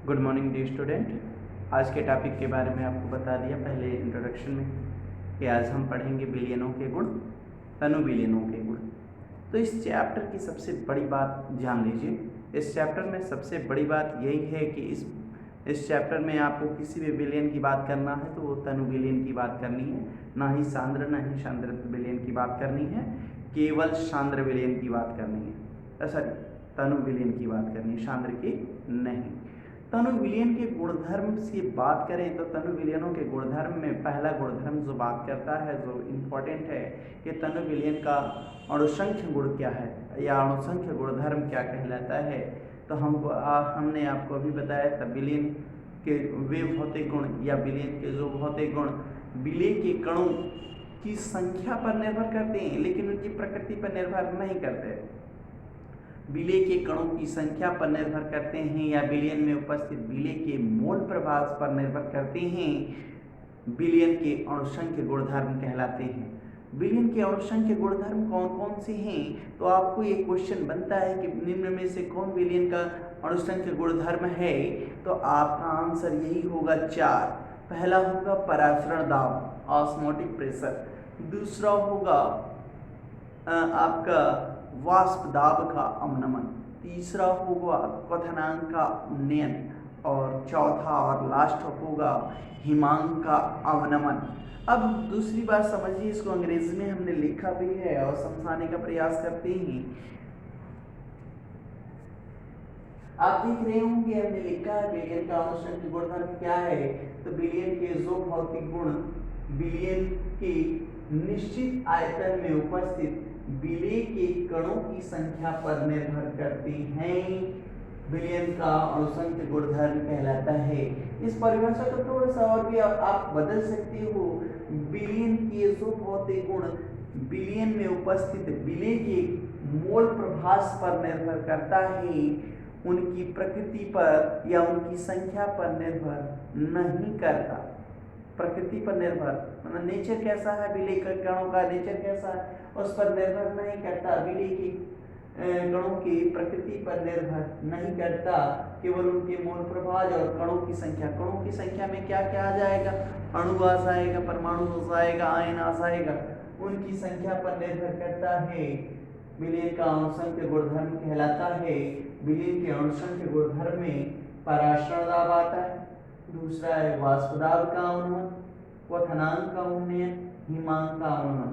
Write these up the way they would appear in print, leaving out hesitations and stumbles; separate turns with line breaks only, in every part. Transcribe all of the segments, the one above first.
Good morning dear student. आज के topic के बारे में आपको बता दिया पहले इंट्रोडक्शन में कि आज हम पढ़ेंगे बिलियनों के गुण, तनु बिलियनों के गुण। तो इस चैप्टर की सबसे बड़ी बात जान लीजिए। इस चैप्टर में सबसे बड़ी बात यही है कि इस चैप्टर में आपको किसी भी बिलियन की बात करना है तो वो तनु बिलियन की बात करनी है, ना ही सांद्र ना ही शांद्र बिलियन की बात करनी है, केवल शांद्र बिलियन की बात करनी है। सॉरी, तनु बिलियन की बात करनी है, शांद्र की नहीं। तनु विलयन के गुणधर्म की बात करें तो तनु विलयनों के गुणधर्म में पहला गुणधर्म जो बात करता है, जो इम्पोर्टेंट है कि तनु विलयन का अणुसंख्य गुण क्या है या अणुसंख्य गुणधर्म क्या कहलाता है। तो हमने आपको अभी बताया था विलयन के वे भौतिक गुण या विलयन के जो भौतिक गुण विलय के कणों की संख्या पर निर्भर करते हैं, लेकिन उनकी प्रकृति पर निर्भर नहीं करते। विलय के कणों की संख्या पर निर्भर करते हैं या विलयन में उपस्थित विलय के मोल प्रभाव पर निर्भर करते हैं। विलयन के अणुसंख्य गुणधर्म कहलाते हैं। विलयन के अणुसंख्य गुणधर्म कौन कौन से हैं? तो आपको एक क्वेश्चन बनता है कि निम्न में से कौन विलयन का अणुसंख्य गुणधर्म है? तो आपका आंसर यही होगा 4। पहला होगा परासरण दाब, ऑस्मोटिक प्रेशर। दूसरा होगा आपका वाष्प दाब का अवनमन। तीसरा होगा क्वथनांक का उन्नयन और चौथा और लास्ट होगा हिमांक का अवनमन। अब दूसरी बात समझिए, इसको अंग्रेजी में हमने लिखा भी है और समझाने का प्रयास करते हैं। आप देख रहे होंगे हमने लिखा है विलयन का अणुसंख्य गुणधर्म क्या है। तो विलयन के जो भौतिक गुण विलयन के निश्चित आयतन में उपस्थित विलय के कणों की संख्या पर निर्भर करते हैं, विलयन का अणुसंख्य गुणधर्म कहलाता है। इस परिभाषा को थोड़ा सा और भी आप बदल सकते हो। विलयन के जो भौतिक गुण विलयन में उपस्थित विलय के मोल प्रभाव पर निर्भर करता है, उनकी प्रकृति पर या उनकी संख्या पर निर्भर नहीं करता। प्रकृति पर निर्भर मतलब नेचर कैसा है, विलय के कणों का नेचर कैसा है, उस पर निर्भर नहीं करता। विलय के कणों की प्रकृति पर निर्भर नहीं करता, केवल उनके मोल प्रभाव और कणों की संख्या। कणों की संख्या में क्या क्या आ जाएगा? अणु आ जाएगा, परमाणु आ जाएगा, आयन आ जाएगा, उनकी संख्या पर निर्भर करता है। विलयन का अणुसंख्य गुणधर्म कहलाता है। विलयन के अणुसंख्य गुणधर्म में परासरण दाब आता है, दूसरा है वाष्प दाब का अवनमन, क्वथनांक का उन्नयन, हिमांक का अवनमन।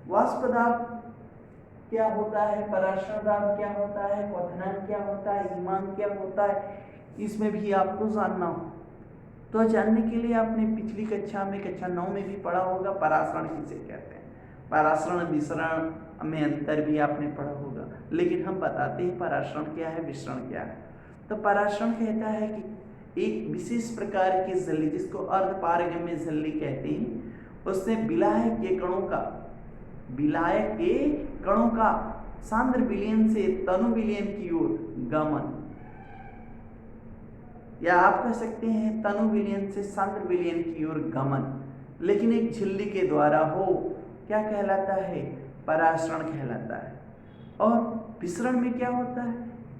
वाष्प दाब क्या होता है, परासरण दाब क्या होता है, क्वथनांक क्या होता है, हिमांक क्या होता है, इसमें भी आपको जानना हो। तो जानने के लिए आपने पिछली कक्षा में कक्षा 9 में भी पढ़ा होगा परासरण किसे कहते हैं। परासरण विसरण में अंतर भी आपने पढ़ा होगा, लेकिन हम बताते हैं परासरण क्या है, विसरण क्या है। तो परासरण कहता है कि एक विशेष प्रकार की झिल्ली जिसको अर्धपारगम्य झिल्ली कहते हैं, उससे विलायक के कणों का सांद्र विलयन से तनु विलयन की ओर गमन, या आप कह सकते हैं तनु विलयन से सांद्र विलयन की ओर गमन, लेकिन एक झिल्ली के द्वारा हो, क्या कहलाता है? परासरण कहलाता है। और विसरण में क्या होता है?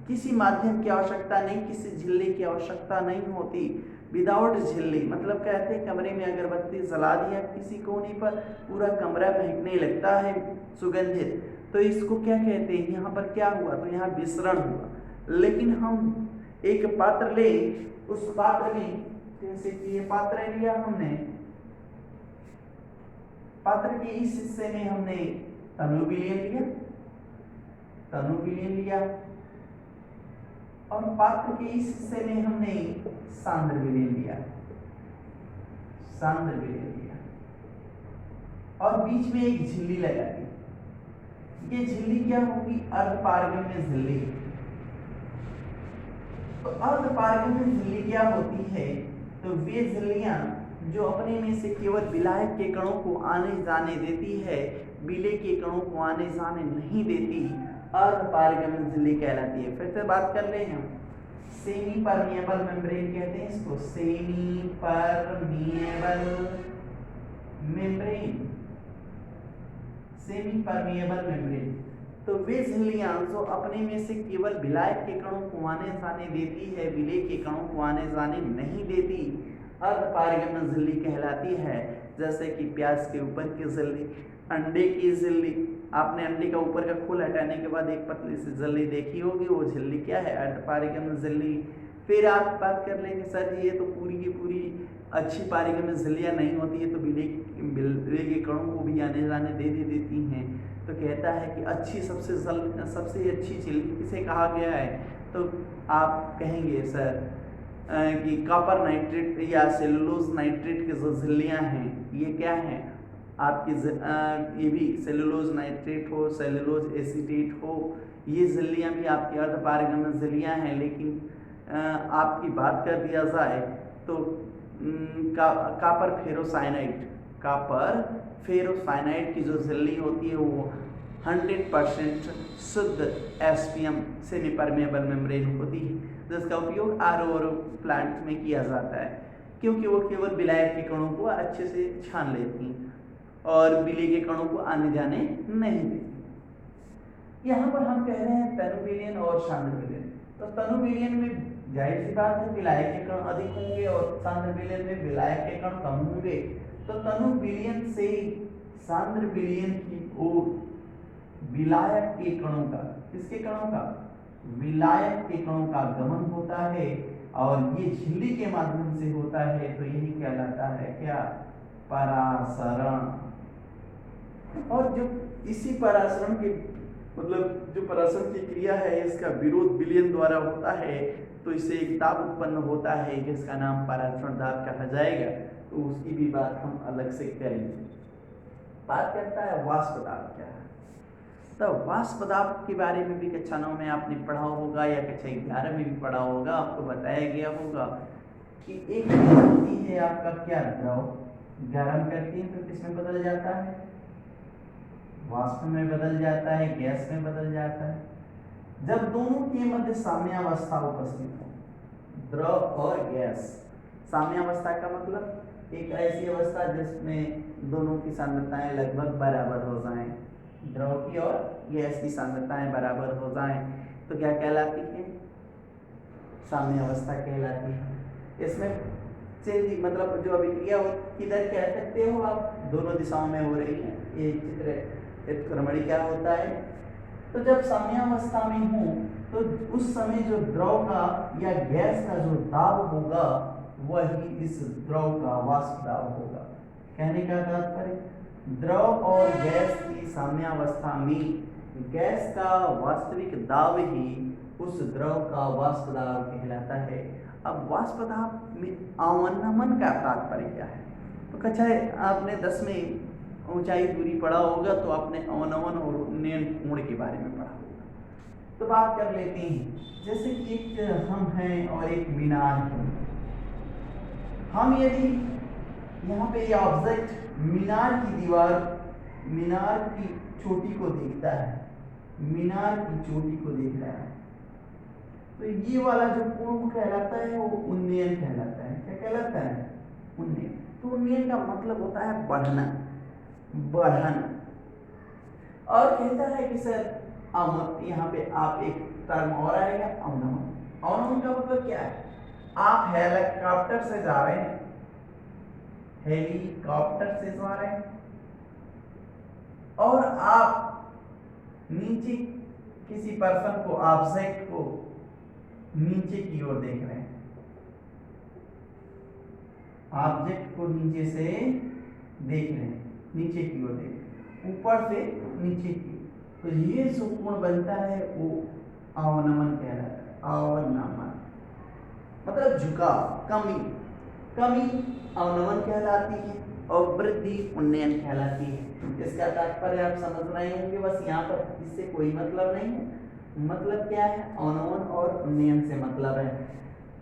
किसी माध्यम की आवश्यकता नहीं, किसी झिल्ली की आवश्यकता नहीं होती। विदाउट झिल्ली मतलब कहते हैं कमरे में अगरबत्ती जला दिया किसी कोने पर, पूरा कमरा महकने लगता है सुगंधित, तो इसको क्या कहते हैं? यहाँ पर क्या हुआ? तो यहाँ विसरण हुआ। लेकिन हम एक पात्र ले, उस पात्र में जैसे कि ये पात्र लिया हमने, पात्र के इस हिस्से में हमने तनु विलयन लिया और पात्र के इस हिस्से में हमने सांद्र विलयन लिया और बीच में एक झिल्ली लगा दी। ये झिल्ली क्या होगी? अर्धपारगम्य झिल्ली। तो अर्धपारगम्य झिल्ली क्या होती है? तो वे झिल्लियां जो अपने में से केवल विलायक के कणों को आने जाने देती है, विलय के कणों को आने जाने नहीं देती, अर्धपारगम्य झिल्ली कहलाती है। फिर से बात कर ले हम, सेमी परमिएबल मेम्ब्रेन कहते हैं इसको, सेमी परमिएबल मेम्ब्रेन। तो वे झिल्लियां जो अपने में से केवल विलायक के कणों को आने जाने देती है, विलेय के कणों को आने जाने नहीं देती, अर्धपारगमन झिल्ली कहलाती है। जैसे कि प्याज के ऊपर की झिल्ली, अंडे की झिल्ली, आपने अंडे का ऊपर का खोल हटाने के बाद एक पतली सी झिल्ली देखी होगी, वो झिल्ली क्या है? अर्धपारगमन झिल्ली। फिर आप बात कर लेंगे सर जी ये तो पूरी की पूरी अच्छी पारगमन झिल्लियाँ नहीं होती है, तो विलेय के कणों को भी आने जाने दे देती हैं। तो कहता है कि अच्छी सबसे अच्छी झिल्ली किसे कहा गया है? तो आप कहेंगे सर कि कॉपर नाइट्रेट या सेलुलोज नाइट्रेट की जो झिल्लियाँ हैं ये क्या हैं? आपकी ये भी सेलुलोज नाइट्रेट हो, सेलुलोज एसीटेट हो, ये झिल्लियाँ भी आपकी अर्धपारगमन झिल्लियाँ हैं। लेकिन आपकी बात कर दिया जाए तो कॉपर फेरोसाइनाइड की जो झिल्ली होती है वो 100% शुद्ध एसपीएम सेमी परमेबल मेम्ब्रेन होती है, जिसका उपयोग आरओ प्लांट में किया जाता है, क्योंकि वो केवल विलायक के कणों को अच्छे से छान लेती हैं और विलेय के कणों को आने जाने नहीं देती। यहाँ पर हम कह रहे हैं तनु विलयन और सांद्र विलयन। तो तनु विलयन में जाहिर सी बात है विलायक के कण अधिक होंगे और सांद्र विलयन में विलायक के कण कम होंगे। तो तनु विलयन से सांद्र विलयन की ओर विलायक के कणों का, किसके कणों का? विलायक के कणों का गमन होता है और ये झिल्ली के माध्यम से होता है। तो यही कहलाता है क्या? परासरण। और जो इसी परासरण के मतलब जो परासरण की क्रिया है इसका विरोध विलयन द्वारा होता है, तो इससे एक दाब उत्पन्न होता है जिसका नाम परासरण दाब कहा जाएगा। तो उसकी भी बात हम अलग से करेंगे। बात करता है वाष्प दाब क्या है। तो वाष्प दाब के बारे में भी कक्षा 9 में आपने पढ़ा होगा या कक्षा 11 में भी पढ़ा होगा, आपको बताया गया होगा कि एक होती है आपका क्या? द्रव गर्म करती है तो किसमें बदल जाता है? वाष्प में बदल जाता है, गैस में बदल जाता है। जब दोनों के मध्य साम्यावस्था उपस्थित हो, द्रव और गैस। साम्यावस्था का मतलब एक ऐसी अवस्था जिसमें दोनों की सांद्रताएं लगभग बराबर हो जाएं, द्रव की और गैस की सांद्रताएं बराबर हो जाएं, तो क्या कहलाती है? साम्यावस्था कहलाती है। इसमें मतलब जो अभिक्रिया किधर कह सकते हो आप? दोनों दिशाओं में हो रही है। ये चित्र क्या होता है? तो जब साम्यावस्था में हो तो उस समय जो द्रव का या गैस का जो दाब होगा वही इस द्रव का वाष्प दाब होगा। कहने का तात्पर्य, द्रव और गैस की साम्यावस्था में गैस का वास्तविक दाब ही उस द्रव का वाष्प दाब कहलाता है। अब वाष्प दाब में अवनमन का तात्पर्य क्या है? तो कक्षा आपने 10 में ऊंचाई दूरी पढ़ा होगा, तो आपने अवनमन और उन्नयन कोण के बारे में पढ़ा होगा। तो बात कर लेते हैं, जैसे कि एक हम हैं और एक मीनार है। हम यदि यहाँ पे ये ऑब्जेक्ट मीनार की दीवार, मीनार की चोटी को देखता है, मीनार की चोटी को देख रहा है, तो ये वाला जो कोण कहलाता है वो उन्नयन कहलाता है। क्या कहलाता है? उन्नयन। तो उन्नयन का मतलब होता है बढ़ना, बढ़न। और कहता है कि सर यहाँ पे आप एक टर्म और आएगा अवनमन। अवनमन का मतलब क्या है? आप हेलीकॉप्टर से जा रहे हैं, हेलीकॉप्टर से जा रहे हैं और आप नीचे किसी पर्सन को, ऑब्जेक्ट को नीचे की ओर देख रहे हैं, ऑब्जेक्ट को नीचे से देख रहे हैं, नीचे की ओर देख रहे हैं, ऊपर से नीचे की। तो ये जो कोण बनता है वो अवनमन कहलाता है। अवनमन मतलब झुकाव, कमी। कमी अवनमन कहलाती है और वृद्धि उन्नयन कहलाती है। इसका तात्पर्य आप समझ रहे होंगे। बस यहाँ पर इससे कोई मतलब नहीं है। मतलब क्या है? अवनमन और उन्नयन से मतलब है।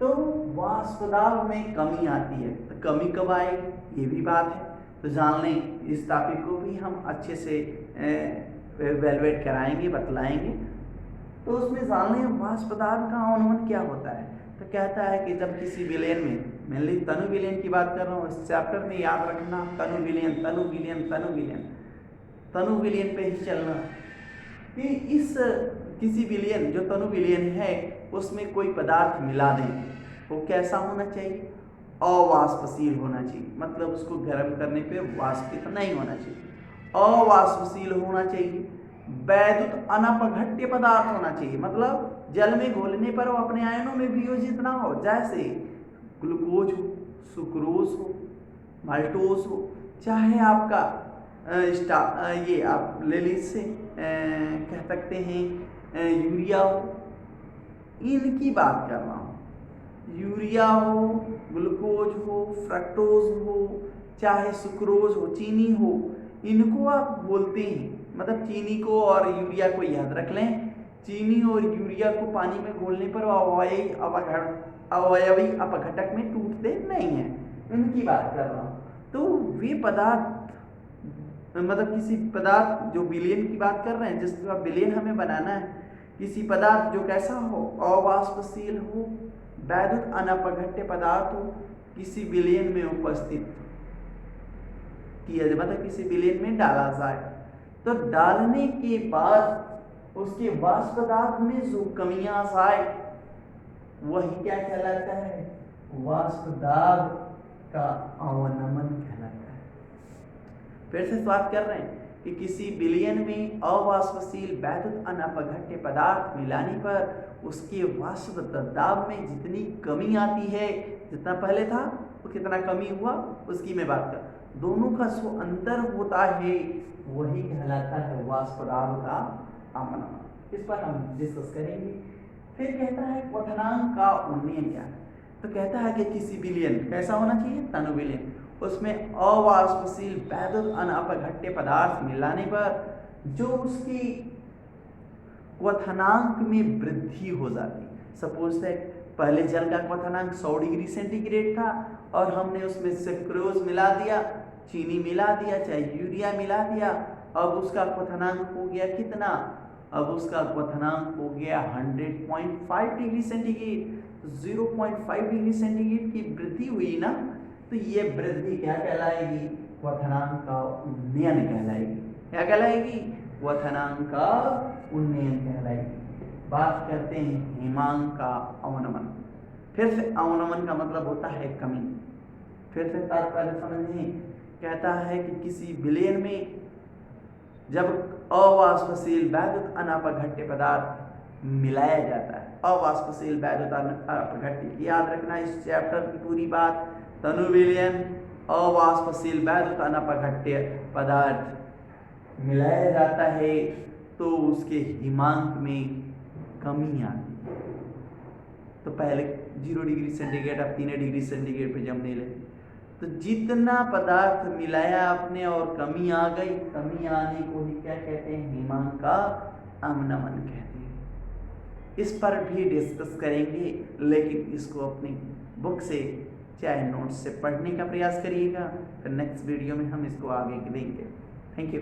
तो वाष्प दाब में कमी आती है, तो कमी कब आएगी ये भी बात है। तो जान लें, इस टॉपिक को भी हम अच्छे से वेलवेट कराएंगे, बतलाएंगे। तो उसमें जान लें वाष्प दाब का अवनमन क्या होता है। तो कहता है कि जब किसी विलयन में, मेनली तनु विलयन की बात कर रहा हूँ, इस चैप्टर में याद रखना तनु विलयन, तनु विलयन, तनु विलयन, तनु विलयन पे ही चलना। कि इस किसी विलयन जो तनु विलयन है उसमें कोई पदार्थ मिला दें, वो कैसा होना चाहिए? अवाष्पशील होना चाहिए, मतलब उसको गर्म करने पे वाष्पित नहीं होना चाहिए, अवाष्पशील होना चाहिए, वैद्युत अनपघट्य पदार्थ होना चाहिए, मतलब जल में घोलने पर वो अपने आयनों में वियोजित ना हो, जैसे ग्लूकोज हो, सुक्रोज हो, माल्टोज हो, चाहे आपका ये आप ले लीजिए कह सकते हैं यूरिया हो, इनकी बात कर रहा हूँ। यूरिया हो, ग्लूकोज हो, फ्रक्टोज हो, चाहे सुक्रोज हो, चीनी हो, इनको आप बोलते हैं, मतलब चीनी को और यूरिया को याद रख लें, चीनी और यूरिया को पानी में घोलने पर अवयवी अपघटक में टूटते नहीं हैं, इनकी बात कर रहा हूँ। तो वे पदार्थ मतलब किसी पदार्थ जो विलयन की बात कर रहे हैं, जिसका विलयन हमें बनाना है, किसी पदार्थ जो कैसा हो, अवाष्पशील हो, वैद्युत अनपघट्य पदार्थ हो, किसी विलयन में उपस्थित किया जाए, मतलब किसी विलयन में डाला जाए, तो डालने के बाद उसके वाष्प पदार्थ में जो कमियां आए वही क्या कहलाता है? वाष्प दाब का अवनमन कहलाता है। फिर से बात कर रहे हैं कि किसी विलयन में अवाष्पशील वैद्युत अनपघट्य पदार्थ मिलाने पर उसके वाष्प दाब में जितनी कमी आती है, जितना पहले था वो कितना कमी हुआ उसकी मैं बात कर, दोनों का जो अंतर होता है वही कहलाता है वाष्प दाब का अवनमन। इस पर हम डिस्कस करेंगे। फिर कहता है क्वथनांक का उन्नयन क्या है? तो कहता है कि किसी विलयन कैसा होना चाहिए? तनु विलयन, उसमें अवाष्पशील वैद्युत अनपघट्य पदार्थ मिलाने पर जो उसकी क्वथनांक में वृद्धि हो जाती, सपोज दैट पहले जल का क्वथनांक 100 डिग्री सेंटीग्रेड था और हमने उसमें सुक्रोज मिला दिया, चीनी मिला दिया, चाहे यूरिया मिला दिया, अब उसका क्वथनांक हो गया कितना? अब उसका क्वथनांक हो गया 100.5 डिग्री सेंटीग्रेड। तो 0.5 डिग्री सेंटीग्रेड की वृद्धि हुई ना, तो ये वृद्धि क्या कहलाएगी? क्वथनांक का उन्नयन कहलाएगी। क्या कहलाएगी? क्वथनांक का उन्नयन कहलाएगी। बात करते हैं हिमांक का अवनमन। फिर से अवनमन का मतलब होता है कमी। फिर से तात्पर्य समझिए, कहता है कि किसी विलयन में जब अवाष्पशील वैद्युत अनपघट्य पदार्थ मिलाया जाता है, अवाष्पशील वैद्युत अनपघट्य, याद रखना इस चैप्टर की पूरी बात, तनु विलयन, अवाष्पशील वैद्युत अनपघट्य पदार्थ मिलाया जाता है तो उसके हिमांक में कमी आती है। तो पहले 0 डिग्री सेंटीग्रेड अब 3 डिग्री सेंटीग्रेड पे जमने लगे, तो जितना पदार्थ मिलाया आपने और कमी आ गई, कमी आने को ही क्या कहते हैं? हिमांक का अवनमन कहते हैं। इस पर भी डिस्कस करेंगे, लेकिन इसको अपनी बुक से चाहे नोट्स से पढ़ने का प्रयास करिएगा, फिर नेक्स्ट वीडियो में हम इसको आगे देंगे। Thank you.